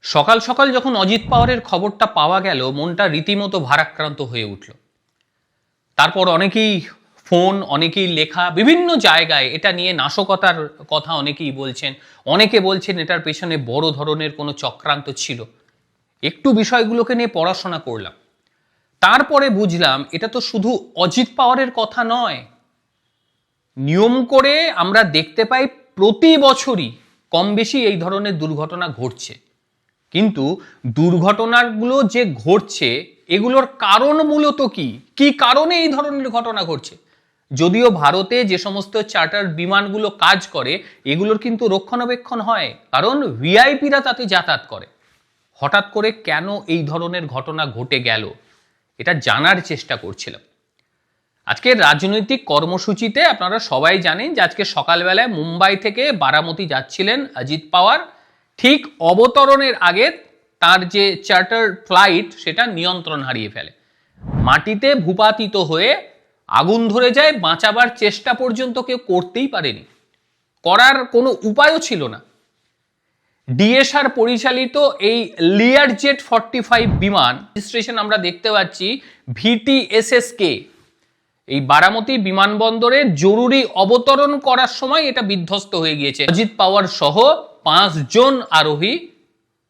সকাল সকাল যখন অজিত পাওয়ারের খবরটা পাওয়া গেল, মনটা রীতিমতো ভারাক্রান্ত হয়ে উঠল। তারপর অনেকেই ফোন, অনেকেই লেখা, বিভিন্ন জায়গায় এটা নিয়ে নাশকতার কথা অনেকেই বলছেন। অনেকে বলছেন এটার পেছনে বড় ধরনের কোনো চক্রান্ত ছিল। একটু বিষয়গুলোকে নিয়ে পড়াশোনা করলাম, তারপরে বুঝলাম এটা তো শুধু অজিত পাওয়ারের কথা নয়। নিয়ম করে আমরা দেখতে পাই প্রতি বছরই কম বেশি এই ধরনের দুর্ঘটনা ঘটছে। কিন্তু দুর্ঘটনাগুলো যে ঘটছে এগুলোর কারণ মূলত কি কি কারণে এই ধরনের ঘটনা ঘটছে? যদিও ভারতে যে সমস্ত চার্টার বিমানগুলো কাজ করে এগুলোর কিন্তু রক্ষণাবেক্ষণ হয়, কারণ ভিআইপিরা তাতে যাতায়াত করে। হঠাৎ করে কেন এই ধরনের ঘটনা ঘটে গেল এটা জানার চেষ্টা করছিলাম। আজকের রাজনৈতিক কর্মসূচিতে আপনারা সবাই জানেন যে আজকে সকালবেলায় মুম্বাই থেকে বারামতি যাচ্ছিলেন অজিত পাওয়ার। ঠিক অবতরণের আগে তার যে চার্টার ফ্লাইট সেটা নিয়ন্ত্রণ হারিয়ে ফেলে, মাটিতে ভূপাতিত হয়ে আগুন ধরে যায়। বাঁচাবার চেষ্টা পর্যন্ত কেউ করতেই পারেনি, করার কোনো উপায়ও ছিল না। ডিএসআর পরিচালিত এই লিয়ারজেট 45 বিমান, রেজিস্ট্রেশন আমরা দেখতে পাচ্ছি VTSSK, এই বারামতি বিমানবন্দরে জরুরি অবতরণ করার সময় এটা বিধ্বস্ত হয়ে গিয়েছে। অজিত পাওয়ার সহ 5 জন আরোহী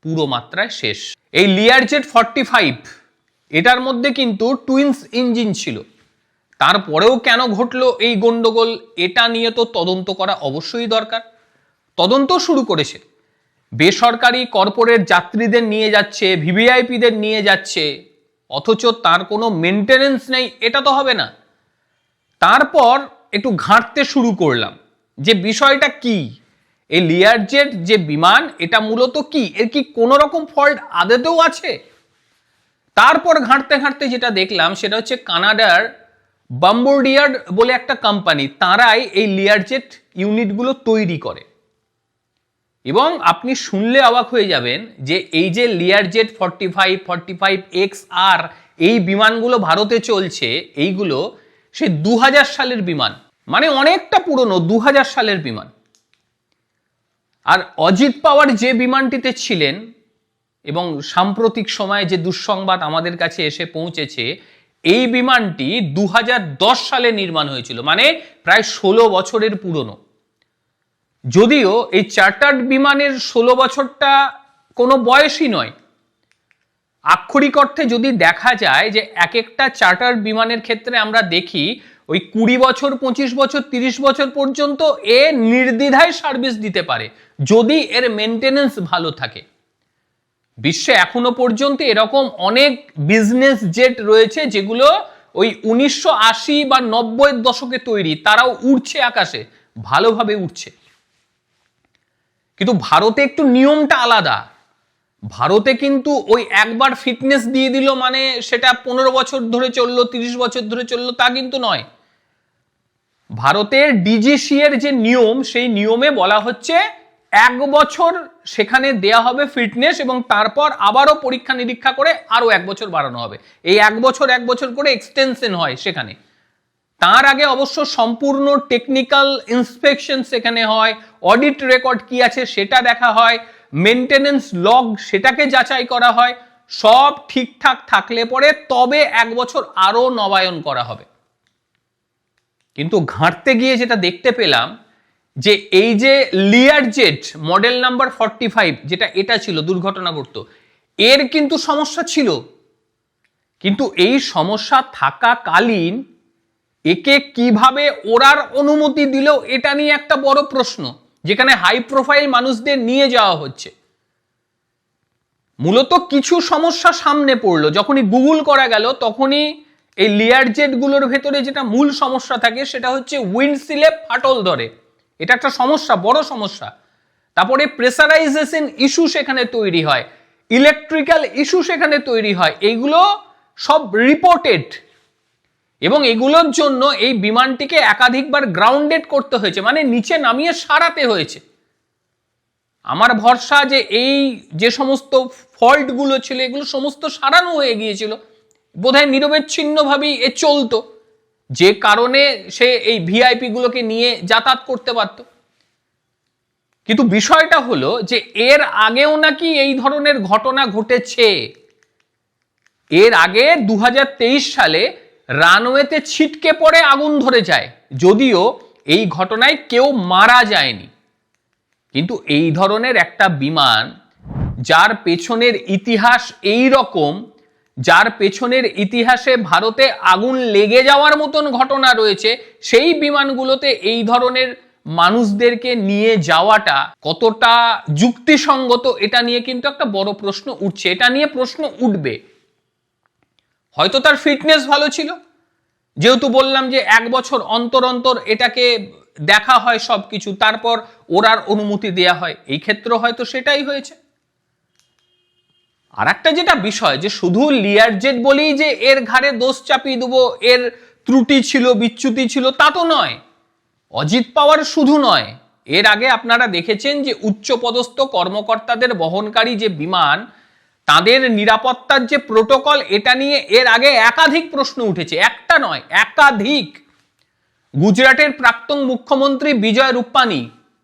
পুরো মাত্রায় শেষ। এই লিয়ারজেট 45 এটার মধ্যে কিন্তু টুইন্স ইঞ্জিন ছিল। তারপরেও কেন ঘটলো এই গন্ডগোল, এটা নিয়ে তো তদন্ত করা অবশ্যই দরকার। তদন্ত শুরু করেছে, বেসরকারি কর্পোরেট যাত্রীদের নিয়ে যাচ্ছে, ভিভিআইপিদের নিয়ে যাচ্ছে, অথচ তার কোনো মেনটেনেন্স নেই। এটা তো হবে না। তারপর একটু ঘাঁটতে শুরু করলাম যে বিষয়টা কি, এই লিয়ারজেট যে বিমান এটা মূলত কি, এর কি কোনো রকম ফল্ট আদতেও আছে? তারপর ঘাঁটতে ঘাঁটতে যেটা দেখলাম সেটা হচ্ছে কানাডার বাম্বোর্ডিয়ার বলে একটা কোম্পানি, তারাই এই লিয়ারজেট ইউনিটগুলো তৈরি করে। এবং আপনি শুনলে অবাক হয়ে যাবেন যে এই যে লিয়ারজেট 45, 45XR এই বিমানগুলো ভারতে চলছে, এইগুলো সে 2000 সালের বিমান, মানে অনেকটা পুরনো 2000 সালের বিমান। আর অজিত পাওয়ার যে বিমানটিতে ছিলেন এবং সাম্প্রতিক সময়ে যে দুঃসংবাদ আমাদের কাছে এসে পৌঁছেছে, এই বিমানটি 2010 সালে নির্মাণ হয়েছিল, মানে প্রায় 16 বছরের পুরনো। যদিও এই চার্টার্ড বিমানের 16 বছরটা কোনো বয়সই নয়। আক্ষরিক অর্থে যদি দেখা যায় যে এক একটা চার্টার বিমানের ক্ষেত্রে আমরা দেখি ওই 20 বছর, 25 বছর, 30 বছর পর্যন্ত এ নির্দ্বিধায় সার্ভিস দিতে পারে যদি এর মেনটেনেন্স ভালো থাকে। বিশ্বে এখনো পর্যন্ত এরকম অনেক বিজনেস জেট রয়েছে যেগুলো ওই 1980 বা 90-এর দশকে তৈরি, তারাও উড়ছে আকাশে, ভালোভাবে উড়ছে। কিন্তু ভারতে একটু নিয়মটা আলাদা। ভারতে কিন্তু ওই একবার ফিটনেস দিয়ে দিল মানে সেটা 15 বছর ধরে চললো, 30 বছর ধরে চললো, তা কিন্তু নয়। ভারতের ডিজিসি এর যে নিয়ম, সেই নিয়মে বলা হচ্ছে 1 বছর সেখানে দেয়া হবে ফিটনেস, এবং তারপর আবারও পরীক্ষা নিরীক্ষা করে আরো 1 বছর বাড়ানো হবে। এই 1 বছর 1 বছর করে এক্সটেনশন হয় সেখানে। তার আগে অবশ্য সম্পূর্ণ টেকনিক্যাল ইন্সপেকশন সেখানে হয়, অডিট রেকর্ড কি আছে সেটা দেখা হয়, মেনটেনেন্স লগ সেটাকে যাচাই করা হয়। সব ঠিকঠাক থাকলে পরে তবে 1 বছর আরো নবায়ন করা হবে। কিন্তু ঘাঁটতে গিয়ে যেটা দেখতে পেলাম যে এই যে লিয়ারজেট মডেল নাম্বার 45 যেটা এটা ছিল দুর্ঘটনাগ্রস্ত, এর কিন্তু সমস্যা ছিল। কিন্তু এই সমস্যা থাকাকালীন একে কিভাবে ওড়ার অনুমতি দিল এটা নিয়ে একটা বড় প্রশ্ন, যেখানে হাই প্রোফাইল মানুষদের নিয়ে যাওয়া হচ্ছে। মূলত কিছু সমস্যা সামনে পড়লো, যখনই গুগল করা গেল তখনই এই লিয়ারজেট গুলোর ভেতরে যেটা মূল সমস্যা থাকে সেটা হচ্ছে উইন্ডশিলে ফাটল ধরে, এটা একটা সমস্যা, বড় সমস্যা। তারপরে প্রেসারাইজেশন ইস্যু সেখানে তৈরি হয়, ইলেকট্রিক্যাল ইস্যু সেখানে তৈরি হয়, এইগুলো সব রিপোর্টেড। এবং এগুলোর জন্য এই বিমানটিকে একাধিকবার গ্রাউন্ডেড করতে হয়েছে, মানে নিচে নামিয়ে সারাতে হয়েছে। আমার ভরসা যে এই যে সমস্ত ফল্টগুলো ছিল এগুলো সমস্ত সারানো হয়ে গিয়েছিল, বোধহয় নিরবচ্ছিন্নভাবেই এ চলতো, যে কারণে সে এই ভিআইপি গুলোকে নিয়ে যাতায়াত করতে পারত। কিন্তু বিষয়টা হলো যে এর আগেও নাকি এই ধরনের ঘটনা ঘটেছে। এর আগে 2023 সালে রানওয়েতে ছিটকে পড়ে আগুন ধরে যায়, যদিও এই ঘটনায় কেউ মারা যায়নি। কিন্তু এই ধরনের একটা বিমান যার পেছনের ইতিহাস এই রকম, যার পেছনের ইতিহাসে ভারতে আগুন লেগে যাওয়ার মতন ঘটনা রয়েছে, সেই বিমানগুলোতে এই ধরনের মানুষদেরকে নিয়ে যাওয়াটা কতটা যুক্তিসঙ্গত, এটা নিয়ে কিন্তু একটা বড় প্রশ্ন উঠছে। এটা নিয়ে প্রশ্ন উঠবে। হয়তো তার ফিটনেস ভালো ছিল, যেহেতু বললাম যে 1 বছর অন্তর অন্তর এটাকে দেখা হয় সবকিছু, তারপর ওরার অনুমতি দেয়া হয়, এই ক্ষেত্রে হয়তো সেটাই হয়েছে। আর একটা যেটা বিষয়, যে শুধু লিয়ারজেট বলেই যে এর ঘাড়ে দোষ চাপিয়ে দেবো, এর ত্রুটি ছিল, বিচ্যুতি ছিল, তা তো নয়। অজিত পাওয়ার শুধু নয়, এর আগে আপনারা দেখেছেন যে উচ্চপদস্থ কর্মকর্তাদের বহনকারী যে বিমান, তাদের নিরাপত্তার যে প্রোটোকল, এটা নিয়ে এর আগে একাধিক প্রশ্ন উঠেছে, একটা নয় একাধিক। গুজরাটের প্রাক্তন মুখ্যমন্ত্রী বিজয় রূপানি,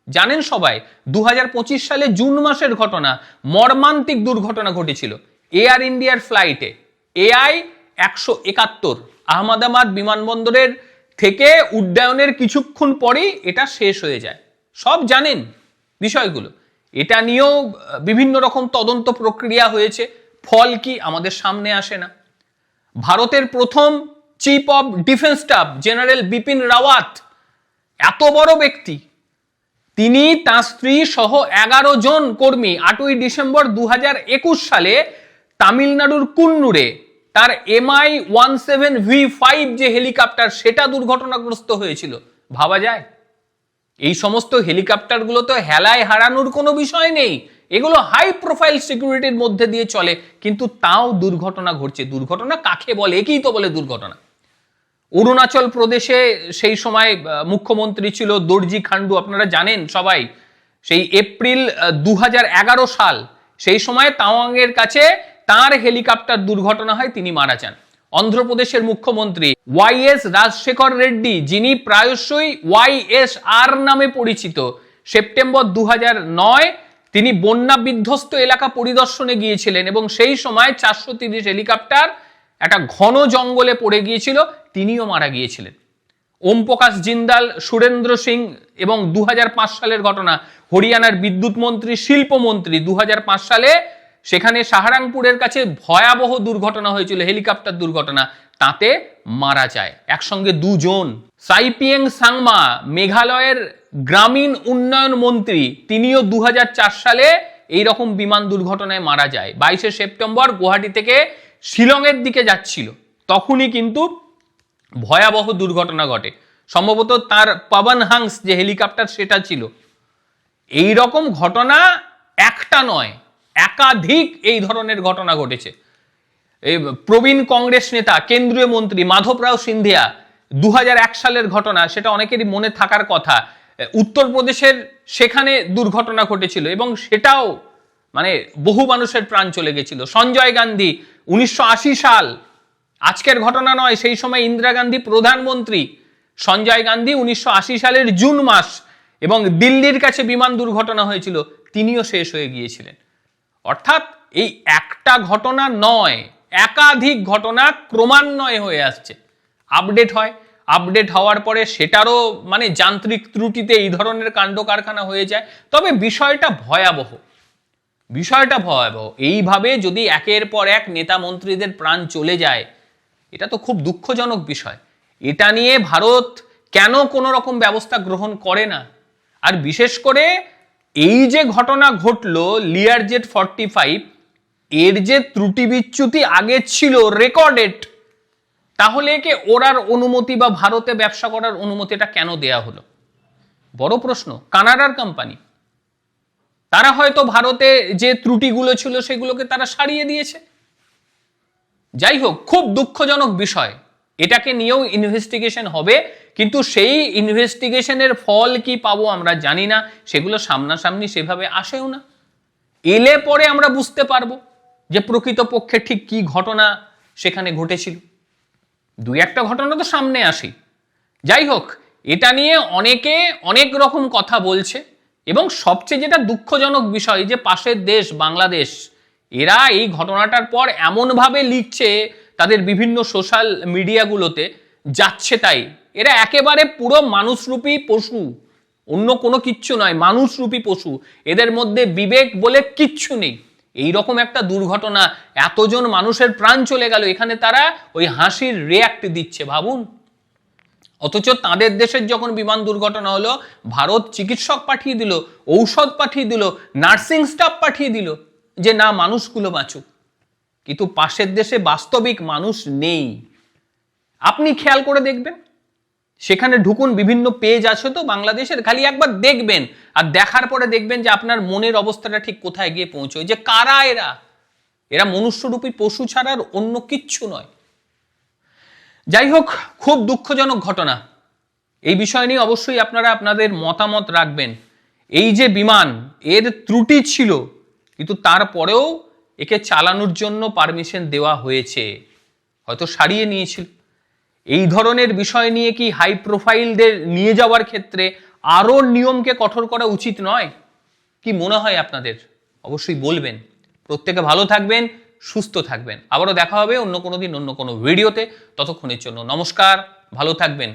জানেন সবাই, 2025 সালে জুন মাসের ঘটনা, মর্মান্তিক দুর্ঘটনা ঘটেছিল এয়ার ইন্ডিয়ার ফ্লাইটে AI 171 আহমেদাবাদ বিমানবন্দরের থেকে উড্ডয়নের কিছুক্ষণ পরেই এটা শেষ হয়ে যায়। সব জানেন বিষয়গুলো। এটা নিয়েও বিভিন্ন রকম তদন্ত প্রক্রিয়া হয়েছে, ফল কি আমাদের সামনে আসে না। ভারতের প্রথম chief of defence staff general Bipin Rawat, এত বড় ব্যক্তি, তিনি তার স্ত্রী সহ 11 জন কর্মী 8ই ডিসেম্বর 2021 সালে তামিলনাড়ুর কুন্নুরে তার MI-17V5 যে হেলিকপ্টার, সেটা দুর্ঘটনাগ্রস্ত হয়েছিল। ভাবা যায়? এই সমস্ত হেলিকপ্টারগুলো তো হেলায় হারানোর কোনো বিষয় নেই, এগুলো হাই প্রোফাইল সিকিউরিটির মধ্যে দিয়ে চলে, কিন্তু তাও দুর্ঘটনা ঘটছে। দুর্ঘটনা কাকে বলে? একেই তো বলে দুর্ঘটনা। অরুণাচল প্রদেশে সেই সময় মুখ্যমন্ত্রী ছিল দর্জি খান্ডু, আপনারা জানেন সবাই। সেই এপ্রিল 2011 সাল, সেই সময় তাওয়াংয়ের কাছে তার হেলিকপ্টার দুর্ঘটনা হয়, তিনি মারা যান। অন্ধ্রপ্রদেশের মুখ্যমন্ত্রী YS রাজশেখর রেড্ডি, যিনি প্রায়শই YSR নামে পরিচিত, সেপ্টেম্বর 2009 তিনি বন্যা বিধ্বস্ত এলাকা পরিদর্শনে গিয়েছিলেন এবং সেই সময় 430 হেলিকপ্টার একটা ঘন জঙ্গলে পড়ে গিয়েছিল, তিনিও মারা গিয়েছিলেন। ওম প্রকাশ জিন্দাল, সুরেন্দ্র সিং, এবং 2005 সালের ঘটনা, হরিয়ানার বিদ্যুৎ মন্ত্রী, শিল্পমন্ত্রী 2005 সালে সেখানে সাহারানপুরের কাছে ভয়াবহ দুর্ঘটনা হয়েছিল, হেলিকপ্টার দুর্ঘটনা, তাতে মারা যায় একসঙ্গে 2 জন। সাইপিয়েং সাংমা, মেঘালয়ের গ্রামীণ উন্নয়ন মন্ত্রী, তিনিও 2004 সালে এইরকম বিমান দুর্ঘটনায় মারা যায়। 22শে সেপ্টেম্বর গুয়াহাটি থেকে শিলংয়ের দিকে যাচ্ছিল, তখনই কিন্তু ভয়াবহ দুর্ঘটনা ঘটে। সম্ভবত তার পবন হাংস যে হেলিকপ্টার, সেটা ছিল। এই রকম ঘটনা একটা নয়, একাধিক এই ধরনের ঘটনা ঘটেছে। এই প্রবীণ কংগ্রেস নেতা, কেন্দ্রীয় মন্ত্রী মাধব রাও সিন্ধিয়া, 2001 সালের ঘটনা, সেটা অনেকেরই মনে থাকার কথা। উত্তরপ্রদেশের সেখানে দুর্ঘটনা ঘটেছিল এবং সেটাও মানে বহু মানুষের প্রাণ চলে গেছিল। সঞ্জয় গান্ধী, 1980 সাল, আজকের ঘটনা নয়, সেই সময় ইন্দিরা গান্ধী প্রধানমন্ত্রী। সঞ্জয় গান্ধী 1980 সালের জুন মাস, এবং দিল্লির কাছে বিমান দুর্ঘটনা হয়েছিল, তিনিও শেষ হয়ে গিয়েছিলেন। অর্থাৎ এই একটা ঘটনা নয়, একাধিক ঘটনা ক্রমান্বয়ে হয়ে আসছে। আপডেট হয়, আপডেট হওয়ার পরে সেটারও মানে যান্ত্রিক ত্রুটিতে এই ধরনের কাণ্ড কারখানা হয়ে যায়। তবে বিষয়টা ভয়াবহ, বিষয়টা ভয়াবহ। এইভাবে যদি একের পর এক নেতা মন্ত্রীদের প্রাণ চলে যায়, এটা তো খুব দুঃখজনক বিষয়। এটা নিয়ে ভারত কেন কোনো রকম ব্যবস্থা গ্রহণ করে না? আর বিশেষ করে এই যে ঘটনা ঘটলো লিয়ারজেট 45, এর যে ত্রুটি বিচ্যুতি আগে ছিল রেকর্ডেড, তাহলে একে ওরার অনুমতি বা ভারতে ব্যবসা করার অনুমতিটা কেন দেয়া হলো? বড় প্রশ্ন। কানাডার কোম্পানি, তারা হয়তো ভারতে যে ত্রুটিগুলো ছিল সেগুলোকে তারা সারিয়ে দিয়েছে। যাই হোক, খুব দুঃখজনক বিষয়। এটাকে নিয়েও ইনভেস্টিগেশন হবে, কিন্তু সেই ইনভেস্টিগেশনের ফল কি পাবো আমরা জানি না, সেগুলো সামনাসামনি সেভাবে আসেও না। এলে পরে আমরা বুঝতে পারবো যে প্রকৃতপক্ষে ঠিক কি ঘটনা সেখানে ঘটেছিল। 2-1টা ঘটনা তো সামনে আসে। যাই হোক, এটা নিয়ে অনেকে অনেক রকম কথা বলছে এবং সবচেয়ে যেটা দুঃখজনক বিষয় যে পাশের দেশ বাংলাদেশ, এরা এই ঘটনাটার পর এমনভাবে লিখছে তাদের বিভিন্ন সোশ্যাল মিডিয়াগুলোতে, যাচ্ছে তাই। এরা একেবারে পুরো মানুষরূপী পশু, অন্য কোনো কিচ্ছু নয়, মানুষরূপী পশু। এদের মধ্যে বিবেক বলে কিচ্ছু নেই। এই রকম একটা দুর্ঘটনা, এতজন মানুষের প্রাণ চলে গেল, এখানে তারা ওই হাসির রিয়াক্ট দিচ্ছে, ভাবুন। অথচ তাদের দেশের যখন বিমান দুর্ঘটনা হলো, ভারত চিকিৎসক পাঠিয়ে দিল, ঔষধ পাঠিয়ে দিল, নার্সিং স্টাফ পাঠিয়ে দিল, যে না মানুষগুলো বাঁচুক। কিন্তু পাশের দেশে বাস্তবিক মানুষ নেই। আপনি খেয়াল করে দেখবেন, সেখানে ঢুকুন, বিভিন্ন পেজ আছে তো বাংলাদেশের, খালি একবার দেখবেন, আর দেখার পরে দেখবেন যে আপনার মনের অবস্থাটা ঠিক কোথায় গিয়ে পৌঁছয়, যে কারা এরা। এরা মনুষ্যরূপী পশু ছাড়া আর অন্য কিচ্ছু নয়। যাই হোক, খুব দুঃখজনক ঘটনা। এই বিষয় নিয়ে অবশ্যই আপনারা আপনাদের মতামত রাখবেন। এই যে বিমান, এর ত্রুটি ছিল, কিন্তু তারপরেও একে চালানোর জন্য পারমিশন দেওয়া হয়েছে, হয়তো সারিয়ে নিয়েছিল। এই ধরনের বিষয় নিয়ে কি হাই প্রোফাইলদের নিয়ে যাওয়ার ক্ষেত্রে আরও নিয়মকে কঠোর করা উচিত নয়? কি মনে হয় আপনাদের? অবশ্যই বলবেন। প্রত্যেকে ভালো থাকবেন, সুস্থ থাকবেন। আবারও দেখা হবে অন্য কোনো দিন অন্য কোনো ভিডিওতে। ততক্ষণের জন্য নমস্কার, ভালো থাকবেন।